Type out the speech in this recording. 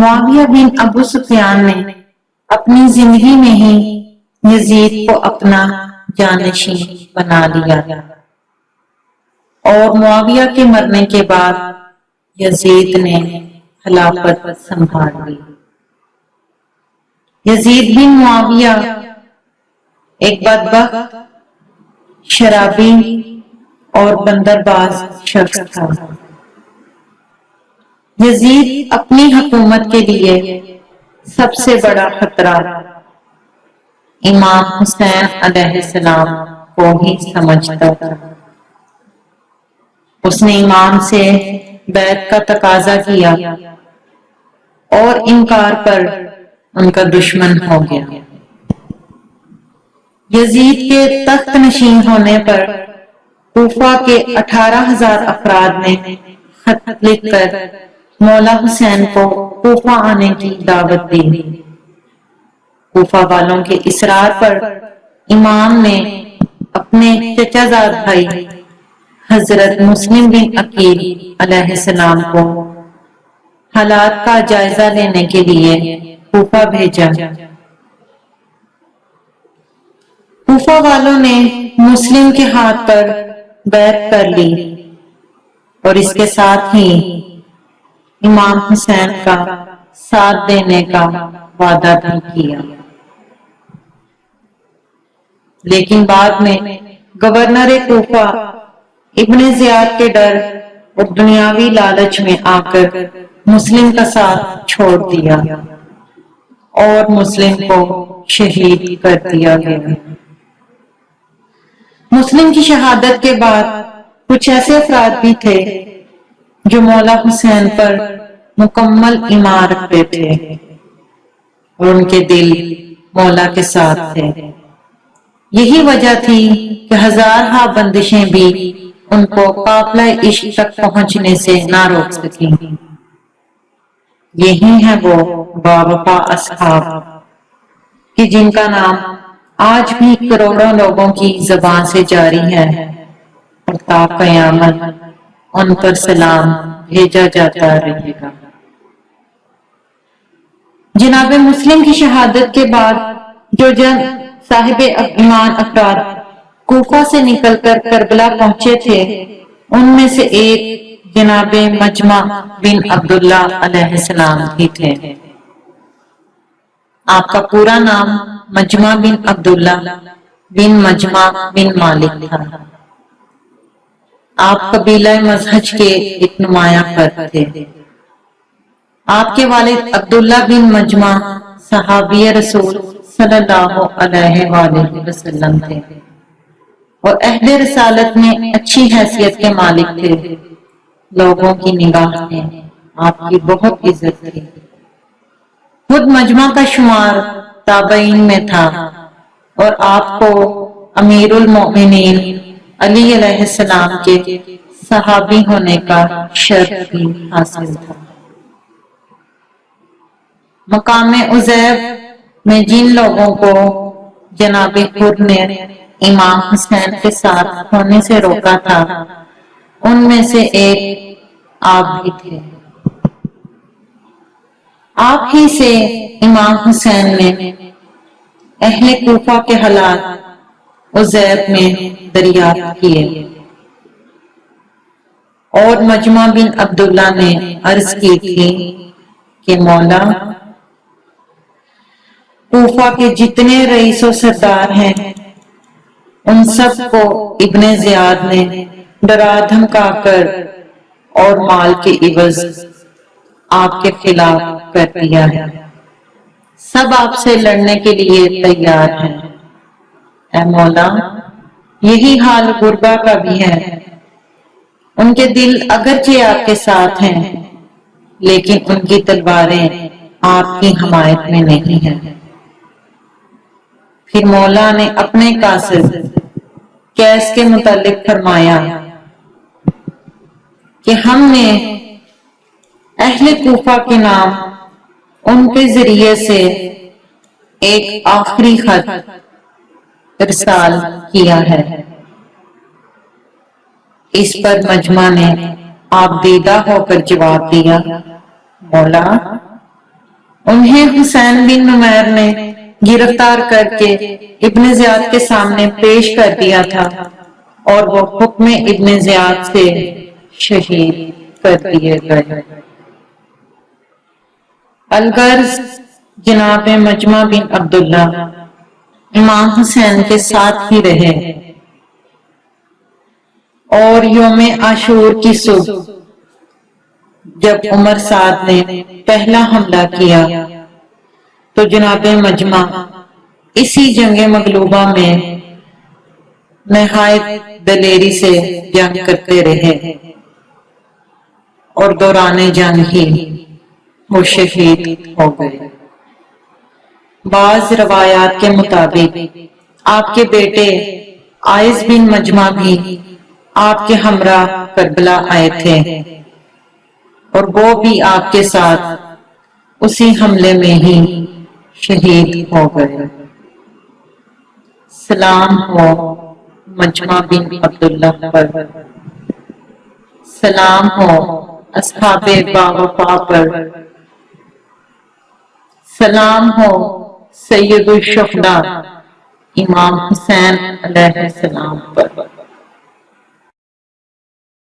معاویہ بن ابو سفیان نے اپنی زندگی میں ہی یزید کو اپنا جانشین بنا لیا اور معاویہ کے مرنے کے بعد یزید نے خلافت سنبھال لی۔ یزید بن معاویہ ایک بدبخت، شرابی اور بندرباز شخص تھا۔ یزید اپنی حکومت کے لیے سب سے بڑا خطرہ امام حسین علیہ السلام کو ہی سمجھتا تھا۔ اس نے امام سے بیعت کا تقاضا کیا اور انکار پر ان کا دشمن ہو گیا۔ یزید کے تخت نشین ہونے پر کوفہ کے 18,000 افراد نے خط لکھ کر مولا حسین کو کوفہ آنے کی دعوت دی۔ کوفہ والوں کے اصرار پر امام نے اپنے چچا زاد بھائی حضرت مسلم بن عقیل علیہ السلام کو حالات کا جائزہ لینے کے لیے کوفہ بھیجا۔ کوفہ والوں نے مسلم کے ہاتھ پر بیعت کر لی اور اس کے ساتھ ہی امام حسین کا ساتھ دینے کا وعدہ بھی کیا۔ لیکن بعد میں گورنر کوفہ ابن زیاد کے ڈر اور دنیاوی لالچ میں آ کر مسلم کا ساتھ چھوڑ دیا اور مسلم کو شہید کر دیا گیا۔ مسلم کی شہادت کے بعد کچھ ایسے افراد بھی تھے جو مولا حسین پر مکمل ایمان رکھتے تھے اور ان کے دل مولا کے ساتھ تھے۔ یہی وجہ تھی کہ ہزارہا بندشیں بھی ان کو قافلہ عشق تک پہنچنے سے نہ روک سکیں۔ یہی ہیں وہ باوفا اصحاب کہ جن کا نام آج بھی کروڑوں لوگوں کی زبان سے جاری ہے اور تا قیامت ان پر سلام بھیجا جاتا رہے گا۔ جناب مسلم کی شہادت کے بعد جو صاحب ایمان افراد کوفہ سے نکل کر کربلا پہنچے تھے ان میں سے ایک جناب مجمع بن عبداللہ علیہ السلام بھی تھے۔ آپ کا پورا نام مجمع بن عبداللہ بن مجمع بن مالک تھا۔ آپ قبیلہ مزہج کے ایک نمایاں فرد تھے۔ آپ کے والد عبداللہ بن مجمع صحابی رسول صلی اللہ علیہ وآلہ وسلم تھے اور عہد رسالت میں اچھی حیثیت کے مالک تھے۔ لوگوں کی نگاہ میں آپ کی بہت عزت تھی۔ خود مجمع کا شمار تابعین میں تھا اور آپ کو امیر المؤمنین علی علیہ السلام کے صحابی ہونے کا شرف بھی حاصل تھا۔ مقام عزیب میں جن لوگوں کو جناب خود نے امام حسین کے ساتھ ہونے سے روکا تھا ان میں سے ایک آپ بھی تھے۔ آپ ہی سے امام حسین نے اہل کوفہ کے حالات عزیب میں دریافت کیے اور مجمع بن عبداللہ نے عرض کی تھی کہ مولا کوفہ کے جتنے رئیس و سردار ہیں ان سب کو ابن زیاد نے ڈرا دھمکا کر اور مال کے عوض آپ کے خلاف کر دیا ہے۔ سب آپ سے لڑنے کے لیے تیار ہیں۔ اے مولا یہی حال غربا کا بھی ہے۔ ان کے دل اگرچہ آپ کے ساتھ ہیں لیکن ان کی تلواریں آپ کی حمایت میں نہیں ہیں۔ پھر مولا نے اپنے قاصد قیس کے متعلق فرمایا کہ ہم نے اہل کوفہ کے نام ان کے ذریعے سے ایک آخری خط ارسال کیا ہے۔ اس پر مجمع نے آپ دیدہ ہو کر جواب دیا مولا انہیں حسین بن نمیر نے گرفتار کر کے ابن زیاد کے سامنے پیش کر دیا تھا اور وہ حکم ابن زیاد سے شہید کر دیے گئے۔ الغرض جناب مجمع بن عبداللہ امام حسین کے ساتھ ہی رہے اور یوم عاشور کی صبح جب عمر سعد نے پہلا حملہ کیا تو جناب مجمع اسی جنگ مغلوبہ میں نہایت دلیری سے جنگ کرتے رہے اور دوران جنگ ہی وہ شہید ہو گئے۔ بعض روایات کے مطابق آپ کے بیٹے عائض بن مجمع بھی آپ کے ہمراہ کربلا آئے تھے اور وہ بھی آپ کے ساتھ اسی حملے میں ہی شہید ہو گئے۔ سلام ہو مجمع بن عبداللہ پر، سلام ہو اصحاب باوفا پر، سلام ہو سید الشہداء امام حسین علیہ السلام پر۔